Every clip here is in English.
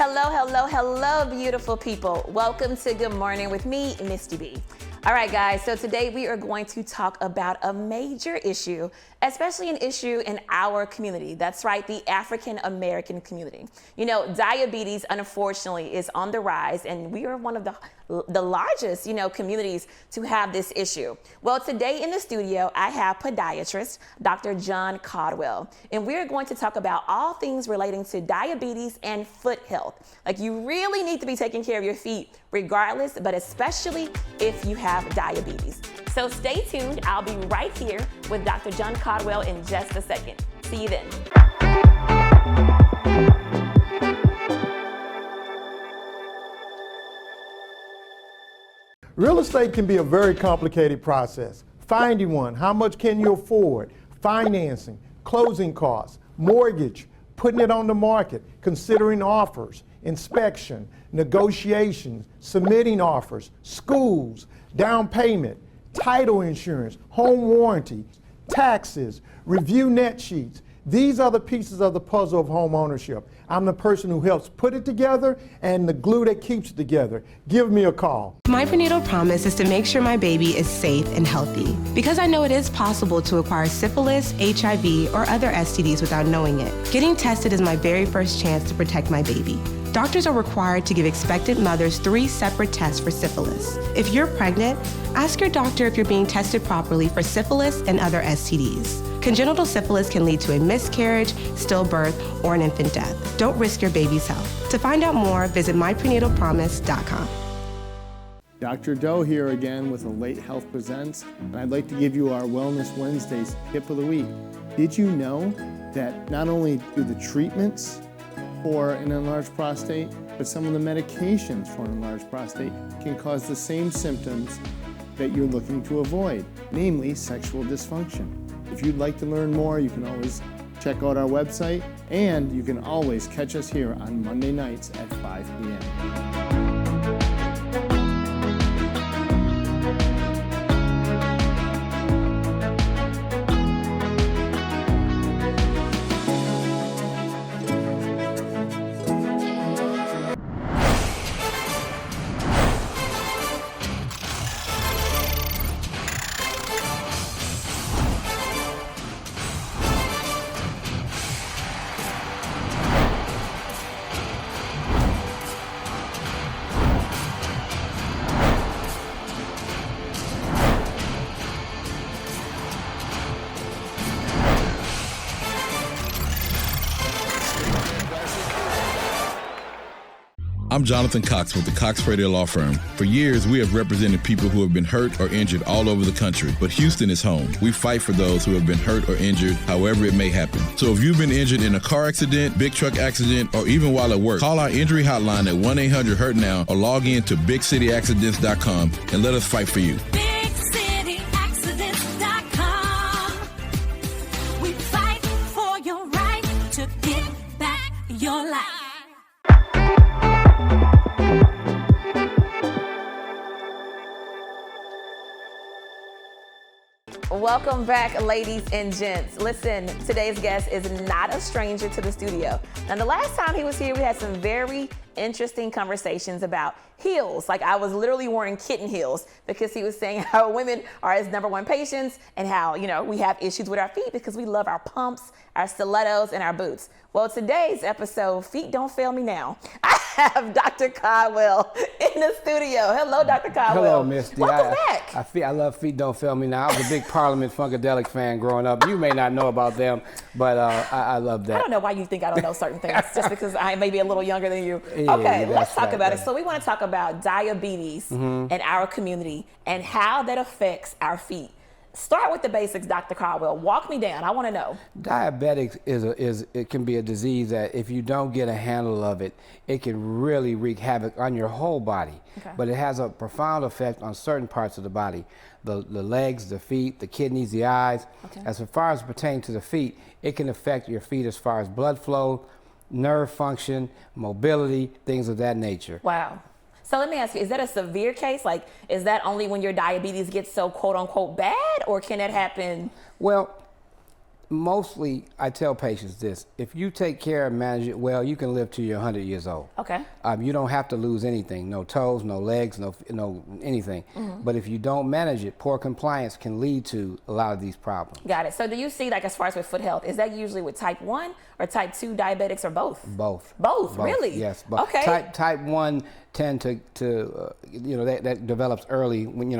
Hello, hello, hello, beautiful people. Welcome to Good Morning with me, Misti B. All right, guys, so today we are going to talk about a major issue, especially an issue in our community. That's right, the African American community. You know, diabetes, unfortunately, is on the rise, and we are one of the largest, communities to have this issue. Well, today in the studio, I have podiatrist, Dr. John Codwell, and we are going to talk about all things relating to diabetes and foot health. Like, you really need to be taking care of your feet regardless, but especially if you have diabetes. So stay tuned. I'll be right here with Dr. John Codwell in just a second. See you then. Real estate can be a very complicated process. Finding one, how much can you afford, financing, closing costs, mortgage, putting it on the market, considering offers, inspection, negotiations, submitting offers, schools, down payment, title insurance, home warranty, taxes, review net sheets. These are the pieces of the puzzle of home ownership. I'm the person who helps put it together and the glue that keeps it together. Give me a call. My prenatal promise is to make sure my baby is safe and healthy, because I know it is possible to acquire syphilis, HIV, or other STDs without knowing it. Getting tested is my very first chance to protect my baby. Doctors are required to give expectant mothers 3 separate tests for syphilis. If you're pregnant, ask your doctor if you're being tested properly for syphilis and other STDs. Congenital syphilis can lead to a miscarriage, stillbirth, or an infant death. Don't risk your baby's health. To find out more, visit myprenatalpromise.com. Dr. Doe here again with a Late Health Presents, and I'd like to give you our Wellness Wednesdays tip of the week. Did you know that not only do the treatments for an enlarged prostate, but some of the medications for an enlarged prostate can cause the same symptoms that you're looking to avoid, namely sexual dysfunction. If you'd like to learn more, you can always check out our website, and you can always catch us here on Monday nights at 5 p.m. I'm Jonathan Cox with the Cox Radio Law Firm. For years, we have represented people who have been hurt or injured all over the country, but Houston is home. We fight for those who have been hurt or injured, however it may happen. So if you've been injured in a car accident, big truck accident, or even while at work, call our injury hotline at 1-800-HURT-NOW or log in to BigCityAccidents.com and let us fight for you. BigCityAccidents.com. We fight for your right to get back your life. Welcome back, ladies and gents. Listen, today's guest is not a stranger to the studio. And the last time he was here, we had some very interesting conversations about heels. Like, I was literally wearing kitten heels because he was saying how women are his #1 patients and how, we have issues with our feet because we love our pumps, our stilettos, and our boots. Well, today's episode, Feet Don't Fail Me Now, I have Dr. Codwell in the studio. Hello, Dr. Codwell. Hello, Misti. Welcome back. I love Feet Don't Fail Me Now. I was a big Parliament Funkadelic fan growing up. You may not know about them, but I love that. I don't know why you think I don't know certain things, just because I may be a little younger than you. Yeah, okay, let's talk right, about right. it. So we want to talk about diabetes in our community and how that affects our feet. Start with the basics, Dr. Codwell. Walk me down. I want to know. Diabetics it can be a disease that if you don't get a handle of it, it can really wreak havoc on your whole body. Okay. But it has a profound effect on certain parts of the body, the legs, the feet, the kidneys, the eyes. Okay. As far as pertaining to the feet, it can affect your feet as far as blood flow, nerve function, mobility, things of that nature. Wow. So let me ask you, is that a severe case? Like, is that only when your diabetes gets so quote unquote bad, or can it happen? Well, Mostly, I tell patients this: if you take care and manage it well, you can live till you're 100 years old. Okay. You don't have to lose anything, no toes, no legs, no anything. But if you don't manage it, poor compliance can lead to a lot of these problems. Got it. So do you see, like, as far as with foot health, is that usually with type 1 or type 2 diabetics or both? Both. Both, really? Yes. Both. Okay. Type 1 tend to that develops early when,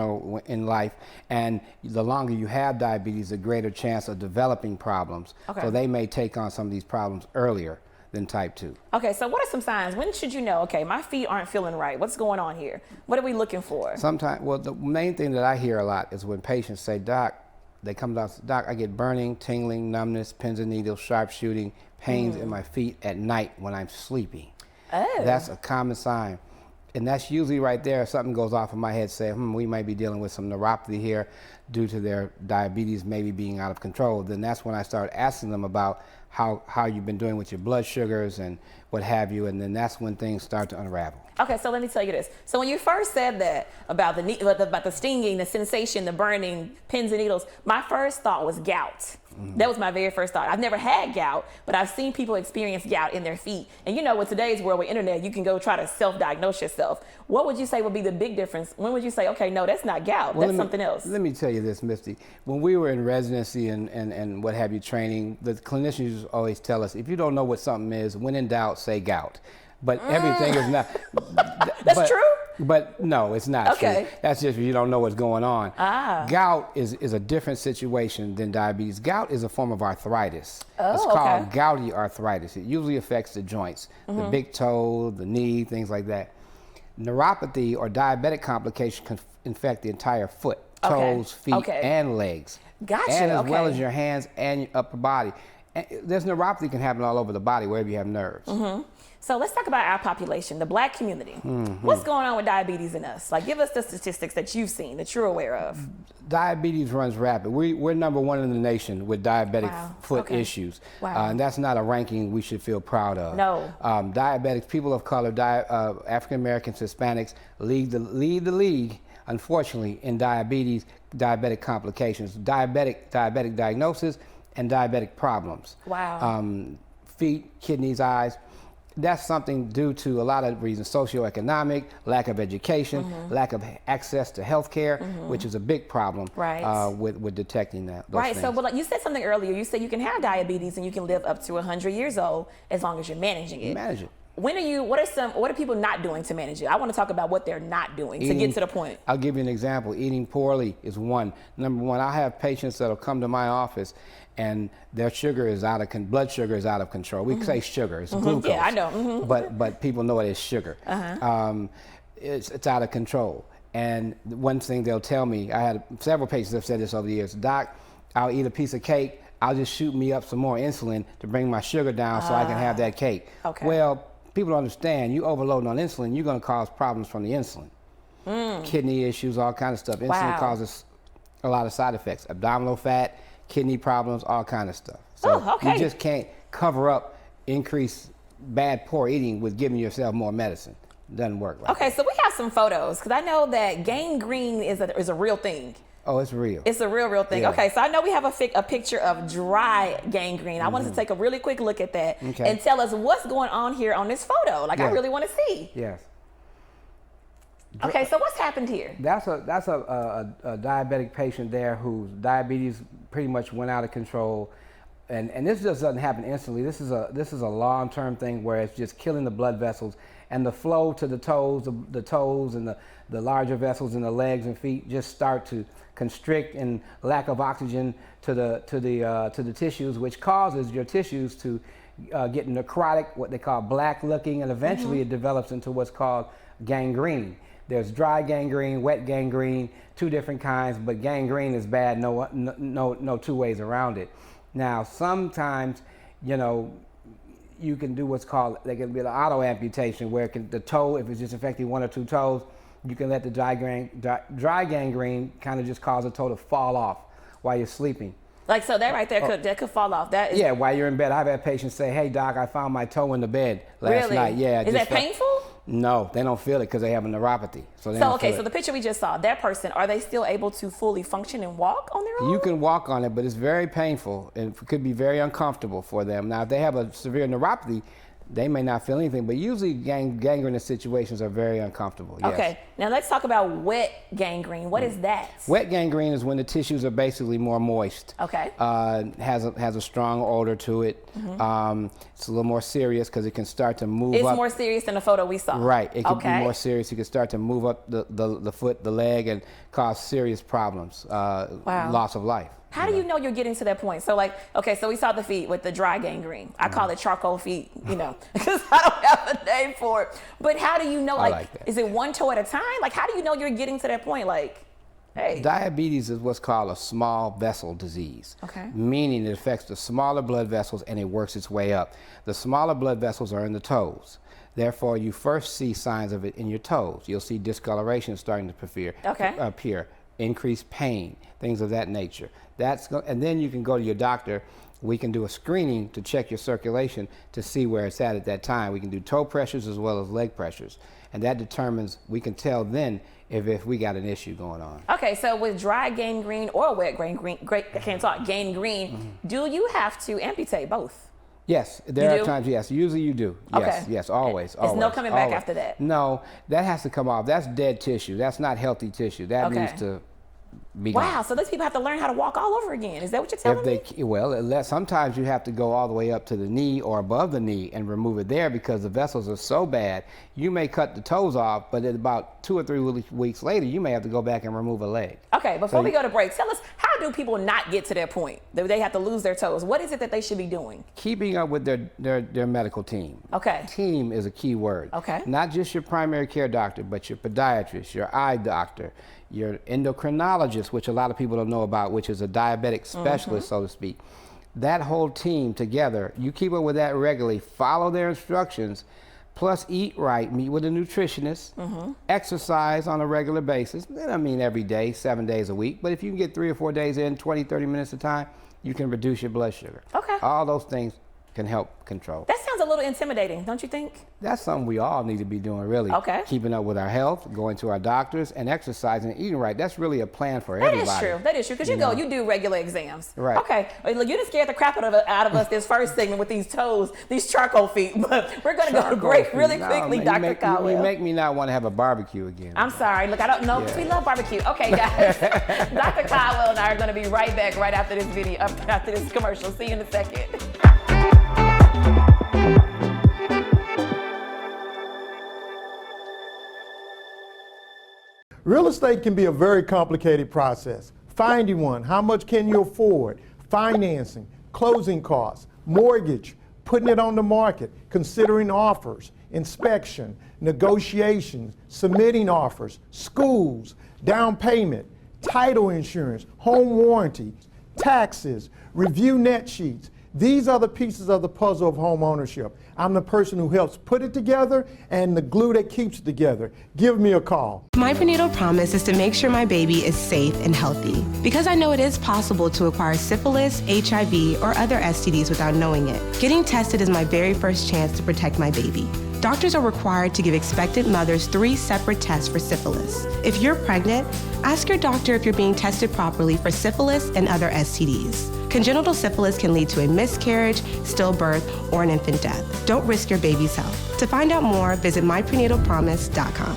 in life, and the longer you have diabetes, the greater chance of developing problems. Okay. So they may take on some of these problems earlier than type 2. Okay, so what are some signs? When should you know, okay, my feet aren't feeling right? What's going on here? What are we looking for? Sometimes, well, the main thing that I hear a lot is when patients say, Doc, they come down, Doc, I get burning, tingling, numbness, pins and needles, sharp shooting, pains in my feet at night when I'm sleeping. Oh. That's a common sign. And that's usually right there, if something goes off in my head, say, we might be dealing with some neuropathy here due to their diabetes maybe being out of control. Then that's when I start asking them about how you've been doing with your blood sugars and what have you, and then that's when things start to unravel. Okay, so let me tell you this. So when you first said that about the stinging, the sensation, the burning, pins and needles, my first thought was gout. That was my very first thought. I've never had gout, but I've seen people experience gout in their feet. And with today's world with internet, you can go try to self-diagnose yourself. What would you say would be the big difference? When would you say, okay, no, that's not gout, that's something else? Let me tell you this, Misty. When we were in residency and what have you, training, the clinicians always tell us, if you don't know what something is, when in doubt, say gout. But everything is not. That's true? But no, it's not true. That's just you don't know what's going on. Gout is a different situation than diabetes. Gout is a form of arthritis. It's called gouty arthritis. It usually affects the joints, the big toe, the knee, things like that. Neuropathy or diabetic complication can infect the entire foot, toes, feet, and legs. Gotcha. And as well as your hands and your upper body. And there's neuropathy can happen all over the body wherever you have nerves. So let's talk about our population, the Black community. What's going on with diabetes in us? Like, give us the statistics that you've seen, that you're aware of. Diabetes runs rapid. We're number one in the nation with diabetic foot issues. And that's not a ranking we should feel proud of. No. Diabetics, people of color, African Americans, Hispanics lead the league, unfortunately, in diabetic complications, diabetic diagnosis, and diabetic problems. Feet, kidneys, eyes. That's something due to a lot of reasons: socioeconomic, lack of education, lack of access to health care, which is a big problem with detecting that. Those things. So but you said something earlier. You said you can have diabetes and you can live up to 100 years old as long as you're managing it. Manage it. What are people not doing to manage it? I want to talk about what they're not doing to get to the point. I'll give you an example. Eating poorly is one. Number one, I have patients that'll come to my office and their blood sugar is out of control. We say sugar, it's glucose. Yeah, I know. But people know it as sugar. It's out of control. And one thing they'll tell me, I had several patients that have said this over the years, Doc, I'll eat a piece of cake, I'll just shoot me up some more insulin to bring my sugar down so I can have that cake. Well, people don't understand, you overloading on insulin, you're gonna cause problems from the insulin. Kidney issues, all kinds of stuff. Insulin causes a lot of side effects, abdominal fat, kidney problems, all kind of stuff. So you just can't cover up increased poor eating with giving yourself more medicine. It doesn't work. So we have some photos, because I know that gangrene is a real thing. Oh, it's real. It's a real thing. Yeah. Okay, so I know we have a picture of dry gangrene. I wanted to take a really quick look at that and tell us what's going on here on this photo. Like, I really want to see. Yes. Okay, so what's happened here? That's a diabetic patient there whose diabetes pretty much went out of control, and this just doesn't happen instantly. This is a long-term thing where it's just killing the blood vessels, and the flow to the toes and the larger vessels in the legs and feet just start to constrict, and lack of oxygen to the tissues, which causes your tissues to get necrotic, what they call black looking, and eventually it develops into what's called gangrene. There's dry gangrene, wet gangrene, two different kinds, but gangrene is bad, no two ways around it. Now, sometimes, you can do what's called, there can be an auto amputation where the toe, if it's just affecting one or two toes, you can let the dry gangrene kind of just cause the toe to fall off while you're sleeping. Like, so that right there could fall off. That is while you're in bed. I've had patients say, hey, Doc, I found my toe in the bed last night. Yeah. Is that painful? No, they don't feel it because they have a neuropathy. So the picture we just saw, that person, are they still able to fully function and walk on their own? You can walk on it, but it's very painful and it could be very uncomfortable for them. Now, if they have a severe neuropathy, they may not feel anything, but usually gangrenous situations are very uncomfortable. Yes. Okay, now let's talk about wet gangrene. What is that? Wet gangrene is when the tissues are basically more moist. Okay. Has a strong odor to it. It's a little more serious because it can start to move It's up. more serious than the photo we saw. Right, it can be more serious. It can start to move up the foot, the leg, and cause serious problems, loss of life. How do you know you're getting to that point? So so we saw the feet with the dry gangrene. I call it charcoal feet, because I don't have a name for it. But how do you know, is it one toe at a time? Like, how do you know you're getting to that point? Like, hey. Diabetes is what's called a small vessel disease, meaning it affects the smaller blood vessels and it works its way up. The smaller blood vessels are in the toes. Therefore, you first see signs of it in your toes. You'll see discoloration starting to appear, increased pain, things of that nature. And then you can go to your doctor. We can do a screening to check your circulation to see where it's at that time. We can do toe pressures as well as leg pressures. And that determines, we can tell then if we got an issue going on. Okay, so with dry gangrene or wet gangrene, gangrene, do you have to amputate both? Yes, there are times, yes. Usually you do. Yes, yes, always. There's no coming back after that? No, that has to come off. That's dead tissue. That's not healthy tissue. That needs to be gone. Wow, so those people have to learn how to walk all over again. Is that what you're telling me? Well, sometimes you have to go all the way up to the knee or above the knee and remove it there because the vessels are so bad. You may cut the toes off, but at about 2 or 3 weeks later, you may have to go back and remove a leg. Okay, before we go to break, tell us, how do people not get to that point that they have to lose their toes? What is it that they should be doing? Keeping up with their medical team. Okay. Team is a key word. Okay. Not just your primary care doctor, but your podiatrist, your eye doctor, your endocrinologist, which a lot of people don't know about, which is a diabetic specialist, so to speak. That whole team together, you keep up with that regularly, follow their instructions, plus eat right, meet with a nutritionist, exercise on a regular basis. That doesn't mean every day, 7 days a week, but if you can get 3 or 4 days in, 20, 30 minutes at a time, you can reduce your blood sugar. Okay. All those things can help control. That sounds a little intimidating, don't you think? That's something we all need to be doing, really. Okay. Keeping up with our health, going to our doctors, and exercising and eating right. That's really a plan for everybody. That is true, because you do regular exams. Right. Okay, well, you just scared the crap out of us this first segment with these toes, these charcoal feet, but we're going to go to break really quickly, Dr. Codwell. You make me not want to have a barbecue again. I'm sorry, look, I don't know, because we love barbecue. Okay, guys, Dr. Codwell and I are going to be right back right after this video, after this commercial. See you in a second. Real estate can be a very complicated process. Finding one, how much can you afford, financing, closing costs, mortgage, putting it on the market, considering offers, inspection, negotiations, submitting offers, schools, down payment, title insurance, home warranty, taxes, review net sheets. These are the pieces of the puzzle of home ownership. I'm the person who helps put it together and the glue that keeps it together. Give me a call. My prenatal promise is to make sure my baby is safe and healthy because I know it is possible to acquire syphilis, HIV, or other STDs without knowing it. Getting tested is my very first chance to protect my baby. Doctors are required to give expectant mothers 3 separate tests for syphilis. If you're pregnant, ask your doctor if you're being tested properly for syphilis and other STDs. Congenital syphilis can lead to a miscarriage, stillbirth, or an infant death. Don't risk your baby's health. To find out more, visit myprenatalpromise.com.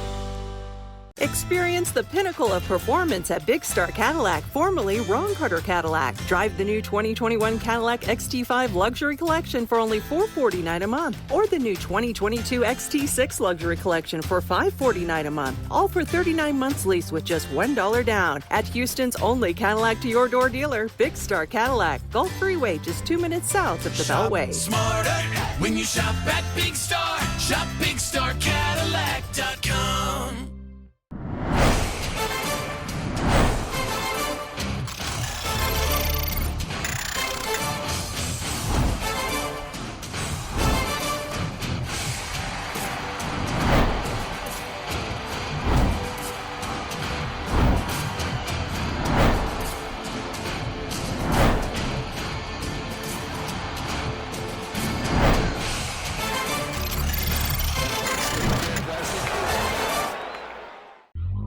Experience the pinnacle of performance at Big Star Cadillac, formerly Ron Carter Cadillac. Drive the new 2021 Cadillac XT5 Luxury Collection for only $449 a month, or the new 2022 XT6 Luxury Collection for $549 a month, all for 39 months lease with just $1 down. At Houston's only Cadillac to your door dealer, Big Star Cadillac, Gulf Freeway, just 2 minutes south of the Beltway. Smarter when you shop at Big Star. Shop BigStarCadillac.com.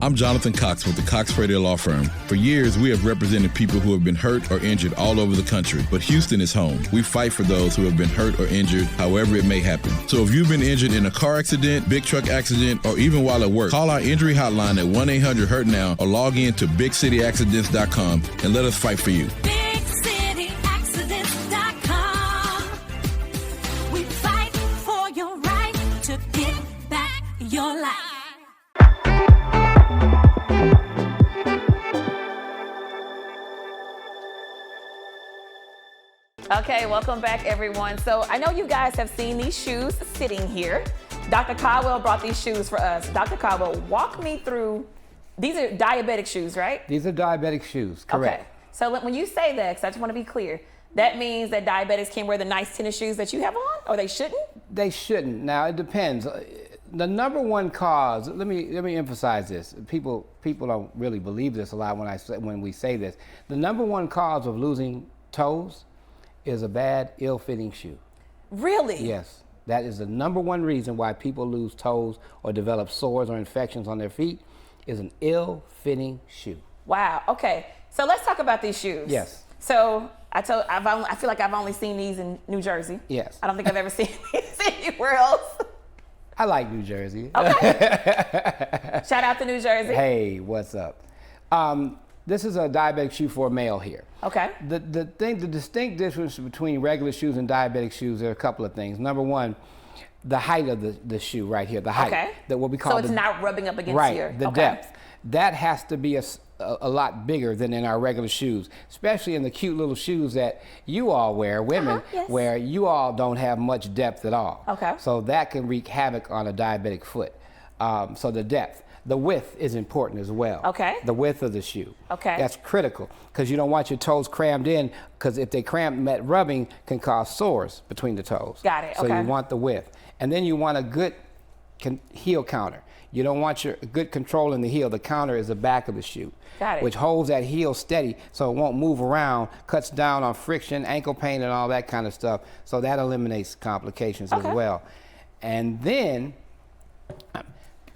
I'm Jonathan Cox with the Cox Radio Law Firm. For years, we have represented people who have been hurt or injured all over the country, but Houston is home. We fight for those who have been hurt or injured, however it may happen. So if you've been injured in a car accident, big truck accident, or even while at work, call our injury hotline at 1-800-HURT-NOW or log in to BigCityAccidents.com and let us fight for you. BigCityAccidents.com. We fight for your right to get back your life. Okay, welcome back, everyone. So I know you guys have seen these shoes sitting here. Dr. Codwell brought these shoes for us. Dr. Codwell, walk me through. These are diabetic shoes, right? These are diabetic shoes, correct. Okay. So when you say that, because I just want to be clear, that means that diabetics can wear the nice tennis shoes that you have on, or they shouldn't? They shouldn't. Now, it depends. The number one cause, let me emphasize this. People don't really believe this a lot when we say this. The number one cause of losing toes is a bad, ill-fitting shoe. Really? Yes. That is the number one reason why people lose toes or develop sores or infections on their feet is an ill-fitting shoe. Wow. Okay. So let's talk about these shoes. Yes. So I feel like I've only seen these in New Jersey. Yes. I don't think I've ever seen these anywhere else. I like New Jersey. Okay. Shout out to New Jersey. Hey, what's up? This is a diabetic shoe for a male here. Okay. The distinct difference between regular shoes and diabetic shoes, there are a couple of things. Number one, the height of the shoe right here, the height. Okay. That what we call so it's not rubbing up against right, your... the depth. That has to be a lot bigger than in our regular shoes, especially in the cute little shoes that you all wear, women, yes. where you all don't have much depth at all. Okay. So that can wreak havoc on a diabetic foot. So the depth. The width is important as well. Okay. The width of the shoe. Okay. That's critical because you don't want your toes crammed in, because if they cramp, rubbing can cause sores between the toes. Got it. So Okay. you want the width. And then you want a good heel counter. You don't want your good control in the heel. The counter is the back of the shoe. Got it. Which holds that heel steady so it won't move around, cuts down on friction, ankle pain, and all that kind of stuff. So that eliminates complications as well. And then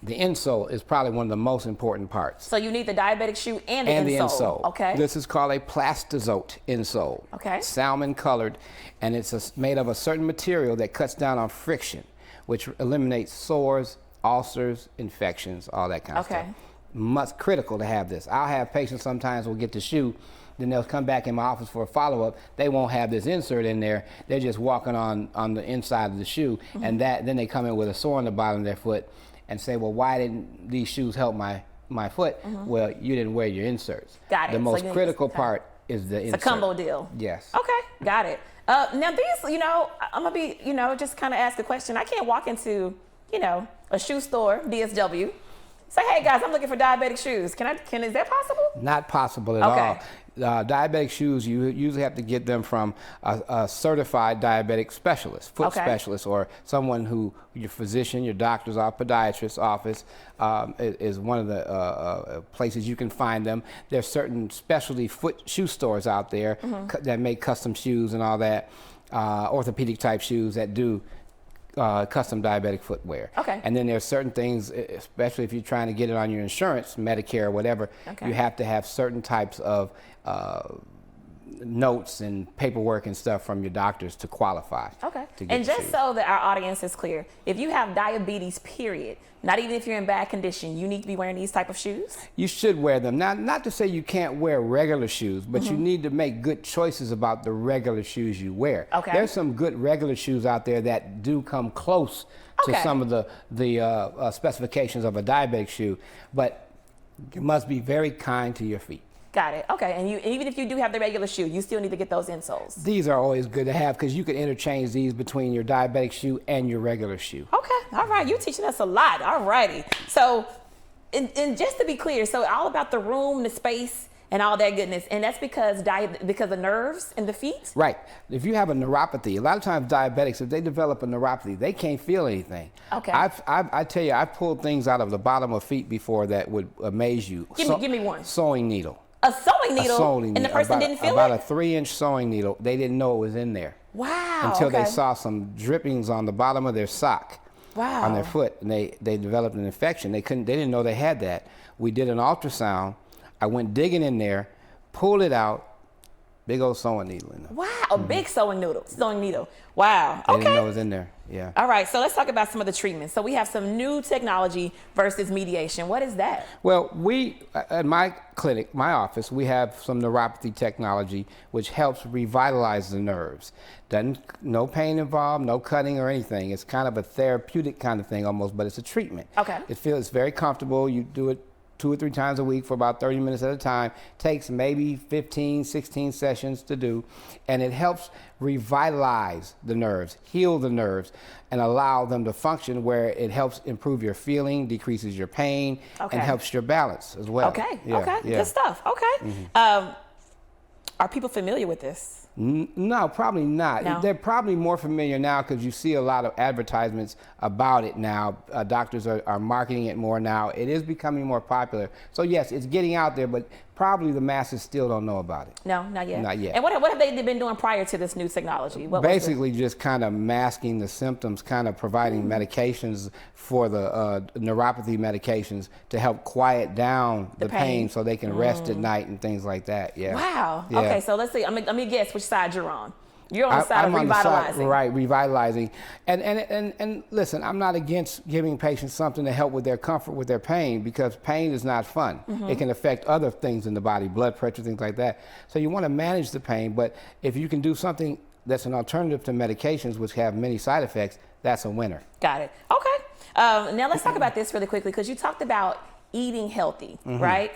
the insole is probably one of the most important parts. So you need the diabetic shoe and the insole. Okay. This is called a plastizote insole. Okay. Salmon colored, and it's made of a certain material that cuts down on friction, which eliminates sores, ulcers, infections, all that kind of stuff. Must critical to have this. I'll have patients sometimes will get the shoe, then they'll come back in my office for a follow-up. They won't have this insert in there. They're just walking on the inside of the shoe, and then they come in with a sore on the bottom of their foot and say, well, why didn't these shoes help my foot? Well, you didn't wear your inserts. Got it. The most So critical part is the insert. It's a combo deal. Yes. Okay, got it. Now these, I'm gonna be, just kind of ask a question. I can't walk into, a shoe store, DSW, say, hey guys, I'm looking for diabetic shoes. Is that possible? Not possible at all. Diabetic shoes, you usually have to get them from a certified diabetic specialist, foot specialist, or someone who, your physician, your doctor's or podiatrist's office is one of the places you can find them. There's certain specialty foot shoe stores out there that make custom shoes and all that, orthopedic type shoes that do custom diabetic footwear. Okay. And then there's certain things, especially if you're trying to get it on your insurance, Medicare or whatever, you have to have certain types of notes and paperwork and stuff from your doctors to qualify. Okay. To get And just shoes. so that our audience is clear, if you have diabetes, period, not even if you're in bad condition, you need to be wearing these type of shoes? You should wear them. Now, not to say you can't wear regular shoes, but you need to make good choices about the regular shoes you wear. Okay. There's some good regular shoes out there that do come close to some of the specifications of a diabetic shoe, but you must be very kind to your feet. Got it. Okay. And even if you do have the regular shoe, you still need to get those insoles. These are always good to have because you can interchange these between your diabetic shoe and your regular shoe. Okay. All right. You're teaching us a lot. All righty. So, and just to be clear, so all about the room, the space, and all that goodness. And that's because of nerves in the feet? Right. If you have a neuropathy, a lot of times diabetics, if they develop a neuropathy, they can't feel anything. Okay. I tell you, I've pulled things out of the bottom of feet before that would amaze you. Give me one. Sewing needle. A sewing needle? And the person didn't feel it? About a 3-inch sewing needle. They didn't know it was in there. Wow. Until they saw some drippings on the bottom of their sock. on their Wow. foot, and they developed an infection. They didn't know they had that. We did an ultrasound. I went digging in there, pulled it out, big old sewing needle in there. Wow, a big sewing needle. Wow. They Okay. didn't know it was in there. Yeah. All right, so let's talk about some of the treatments. So we have some new technology versus mediation. What is that? Well, we, at my clinic, my office, we have some neuropathy technology which helps revitalize the nerves. No pain involved, no cutting or anything. It's kind of a therapeutic kind of thing almost, but it's a treatment. Okay. It feels very comfortable. You do it 2 or 3 times a week for about 30 minutes at a time. Takes maybe 15, 16 sessions to do, and it helps revitalize the nerves, heal the nerves, and allow them to function, where it helps improve your feeling, decreases your pain, Okay. and helps your balance as well. Okay, Yeah, okay, yeah. good stuff. Okay. Are people familiar with this? No, probably not. No? They're probably more familiar now because you see a lot of advertisements about it now. Doctors are marketing it more now. It is becoming more popular. So yes, it's getting out there, but probably the masses still don't know about it. No, not yet. Not yet. And what have they been doing prior to this new technology? What was Basically just kind of masking the symptoms, kind of providing medications for the neuropathy medications to help quiet down the pain so they can rest at night and things like that. Yeah. Wow. Yeah. Okay, so let's see. Let me guess which side you're on. You're on the side I'm of on the side, revitalizing. right, revitalizing. And listen, I'm not against giving patients something to help with their comfort with their pain, because pain is not fun. It can affect other things in the body, blood pressure, things like that. So you want to manage the pain, but if you can do something that's an alternative to medications, which have many side effects, that's a winner. Got it. Okay. Now let's talk about this really quickly, because you talked about eating healthy, right?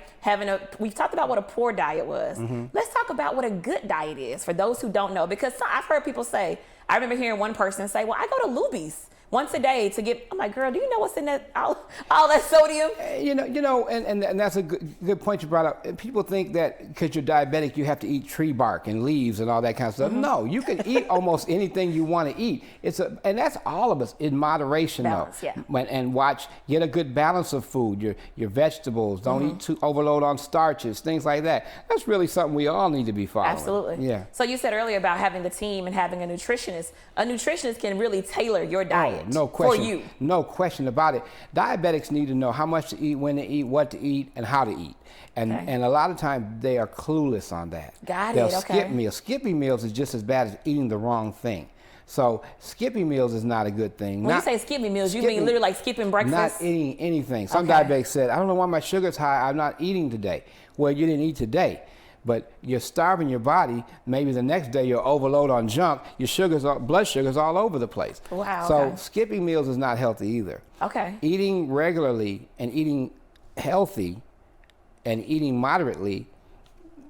We've talked about what a poor diet was. Let's talk about what a good diet is for those who don't know, because I've heard people say, I remember hearing one person say, well, I go to Luby's once a day to get, I'm like, girl, do you know what's in that, all that sodium? You know, and that's a good point you brought up. People think that because you're diabetic, you have to eat tree bark and leaves and all that kind of stuff. No, you can eat almost anything you want to eat. And that's all of us in moderation, Balance, though. yeah. And get a good balance of food. Your vegetables. Don't eat too overload on starches, things like that. That's really something we all need to be following. Absolutely. Yeah. So you said earlier about having the team and having a nutritionist. A nutritionist can really tailor your diet No question. for you. No question about it. Diabetics need to know how much to eat, when to eat, what to eat, and how to eat. And a lot of times they are clueless on that. Got They'll it, okay. skip meals. Skipping meals is just as bad as eating the wrong thing. So skipping meals is not a good thing. When you say skipping meals, you mean literally like skipping breakfast? Not eating anything. Some Okay. diabetics said, I don't know why my sugar's high, I'm not eating today. Well, you didn't eat today, but you're starving your body. Maybe the next day you're overload on junk, your blood sugar's all over the place. Wow, So okay. skipping meals is not healthy either. Okay. Eating regularly and eating healthy and eating moderately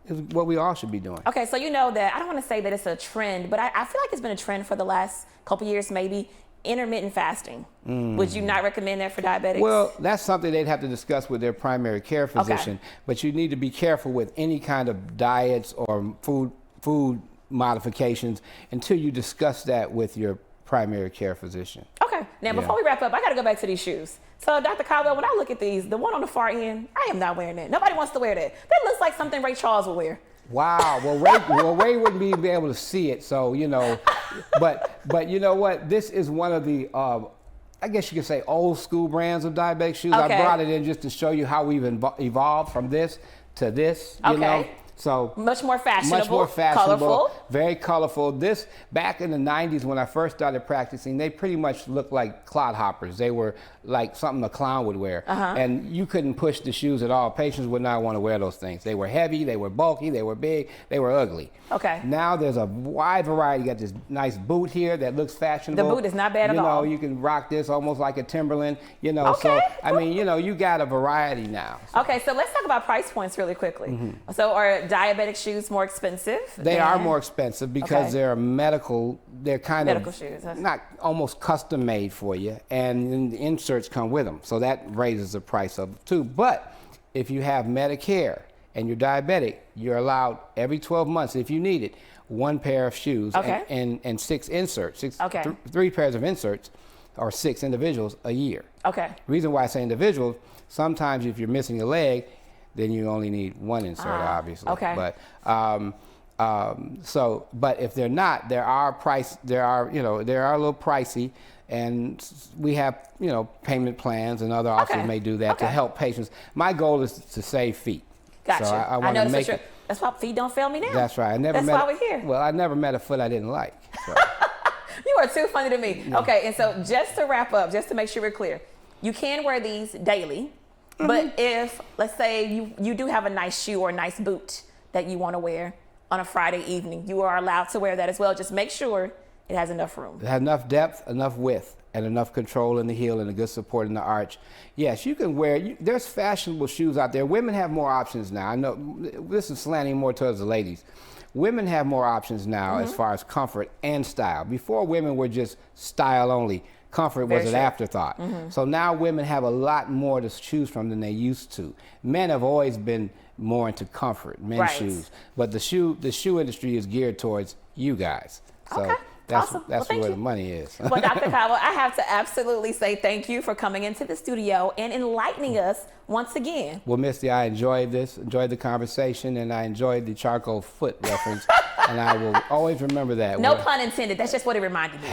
is what we all should be doing. Okay, so you know that, I don't want to say that it's a trend, but I feel like it's been a trend for the last couple years maybe, intermittent fasting. Would you not recommend that for diabetics? Well, that's something they'd have to discuss with their primary care physician, but you need to be careful with any kind of diets or food modifications until you discuss that with your primary care physician. Okay, now before we wrap up, I got to go back to these shoes. So Dr. Codwell, when I look at these, the one on the far end, I am not wearing that. Nobody wants to wear that. That looks like something Ray Charles would wear. Wow. Well, Ray wouldn't be able to see it, so you know. But you know what? This is one of the, I guess you could say, old school brands of diabetic shoes. Okay. I brought it in just to show you how we've evolved from this to this. You know. So much more fashionable, much more fashionable, colorful. very colorful. This, back in the 90s when I first started practicing, they pretty much looked like clodhoppers. They were like something a clown would wear. And you couldn't push the shoes at all. Patients would not want to wear those things. They were heavy, they were bulky, they were big, they were ugly. Okay. Now there's a wide variety. You got this nice boot here that looks fashionable. The boot is not bad at all. all. You can rock this almost like a Timberland, you know. Okay. So, I mean, you know, you got a variety now. Okay, so let's talk about price points really quickly. So are diabetic shoes more expensive? They are more expensive because they're medical. They're kind medical of shoes. not almost custom made for you, and then the inserts come with them, so that raises the price of them too. But if you have Medicare and you're diabetic, you're allowed every 12 months, if you need it, one pair of shoes and 6 inserts, three pairs of inserts, or 6 individuals a year. Okay. Reason why I say individuals, sometimes if you're missing a leg, then you only need one insert, obviously. Okay. But But if they're not, they are a little pricey, and we have, payment plans and other offices may do that to help patients. My goal is to save feet. Gotcha. So I want to make it. That's why feet don't fail me now. That's right. That's why we're here. Well, I never met a foot I didn't like. So. You are too funny to me. Yeah. Okay, and so just to wrap up, just to make sure we're clear, you can wear these daily, but if, let's say, you do have a nice shoe or a nice boot that you want to wear on a Friday evening, you are allowed to wear that as well. Just make sure it has enough room. It has enough depth, enough width, and enough control in the heel and a good support in the arch. Yes, you can wear, there's fashionable shoes out there. Women have more options now. I know this is slanting more towards the ladies. Women have more options now as far as comfort and style. Before, women were just style only. Comfort was an afterthought. So now women have a lot more to choose from than they used to. Men have always been more into comfort, men's shoes. But the shoe industry is geared towards you guys. So that's where the money is. Well, Dr. Codwell, I have to absolutely say thank you for coming into the studio and enlightening us once again. Well, Misti, I enjoyed the conversation, and I enjoyed the charcoal foot reference, and I will always remember that. No pun intended. That's just what it reminded me of.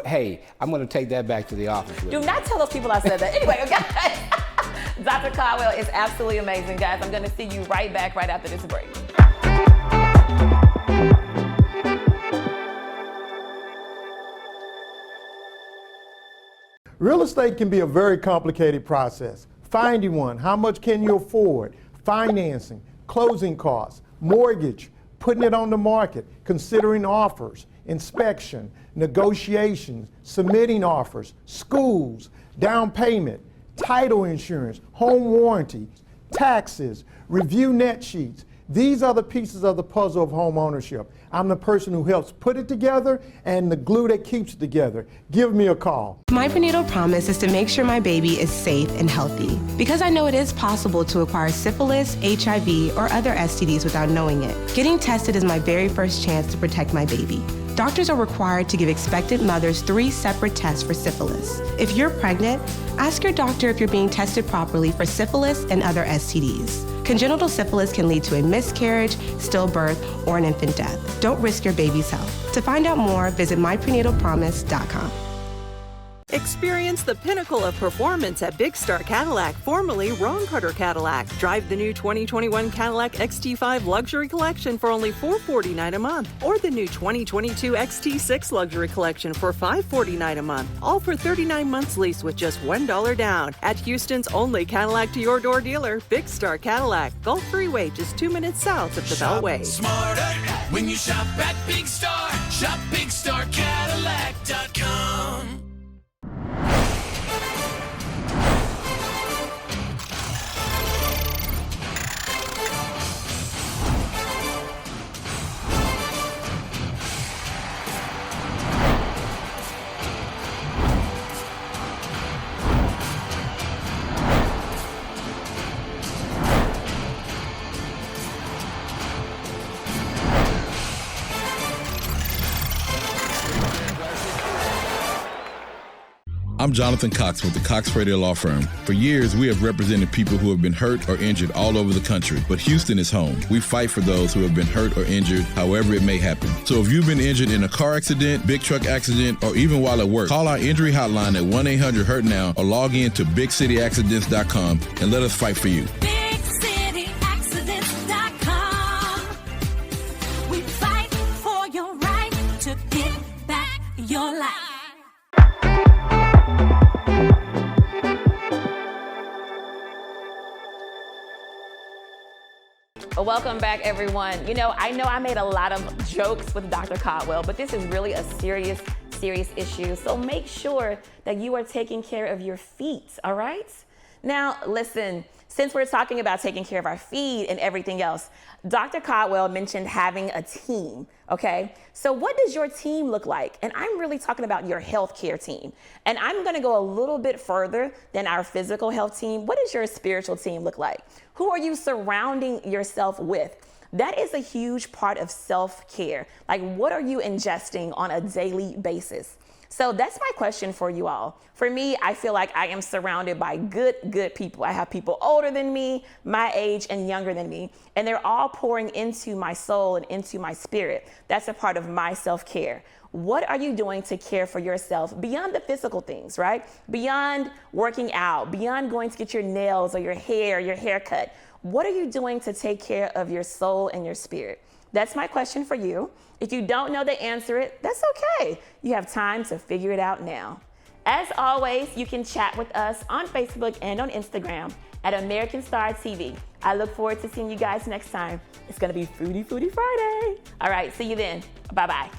Hey, I'm going to take that back to the office with Do me. not tell those people I said that. Anyway, guys, Dr. Codwell is absolutely amazing, guys. I'm going to see you right back right after this break. Real estate can be a very complicated process. Finding one, how much can you afford, financing, closing costs, mortgage, putting it on the market, considering offers, inspection, negotiations, submitting offers, schools, down payment, title insurance, home warranty, taxes, review net sheets. These are the pieces of the puzzle of home ownership. I'm the person who helps put it together and the glue that keeps it together. Give me a call. My prenatal promise is to make sure my baby is safe and healthy, because I know it is possible to acquire syphilis, HIV, or other STDs without knowing it. Getting tested is my very first chance to protect my baby. Doctors are required to give expectant mothers 3 separate tests for syphilis. If you're pregnant, ask your doctor if you're being tested properly for syphilis and other STDs. Congenital syphilis can lead to a miscarriage, stillbirth, or an infant death. Don't risk your baby's health. To find out more, visit myprenatalpromise.com. Experience the pinnacle of performance at Big Star Cadillac, formerly Ron Carter Cadillac. Drive the new 2021 Cadillac XT5 Luxury Collection for only $449 a month, or the new 2022 XT6 Luxury Collection for $549 a month, all for 39 months lease with just $1 down. At Houston's only Cadillac to your door dealer, Big Star Cadillac, Gulf Freeway, just 2 minutes south of the Beltway. Smarter when you shop at Big Star. Shop BigStarCadillac.com. I'm Jonathan Cox with the Cox Radio Law Firm. For years, we have represented people who have been hurt or injured all over the country, but Houston is home. We fight for those who have been hurt or injured, however it may happen. So if you've been injured in a car accident, big truck accident, or even while at work, call our injury hotline at 1-800-HURT-NOW or log in to BigCityAccidents.com and let us fight for you. BigCityAccidents.com. We fight for your right to get back your life. Welcome back, everyone. I know I made a lot of jokes with Dr. Codwell, but this is really a serious issue. So make sure that you are taking care of your feet, all right? Now, listen, since we're talking about taking care of our feet and everything else, Dr. Codwell mentioned having a team, okay? So what does your team look like? And I'm really talking about your healthcare team. And I'm gonna go a little bit further than our physical health team. What does your spiritual team look like? Who are you surrounding yourself with? That is a huge part of self-care. Like, what are you ingesting on a daily basis? So that's my question for you all. For me, I feel like I am surrounded by good people. I have people older than me, my age, and younger than me, and they're all pouring into my soul and into my spirit. That's a part of my self-care. What are you doing to care for yourself beyond the physical things, right? Beyond working out, beyond going to get your nails or your haircut. What are you doing to take care of your soul and your spirit? That's my question for you. If you don't know the answer, that's okay. You have time to figure it out now. As always, you can chat with us on Facebook and on Instagram at American Star TV. I look forward to seeing you guys next time. It's gonna be Foodie Friday. All right, see you then. Bye-bye.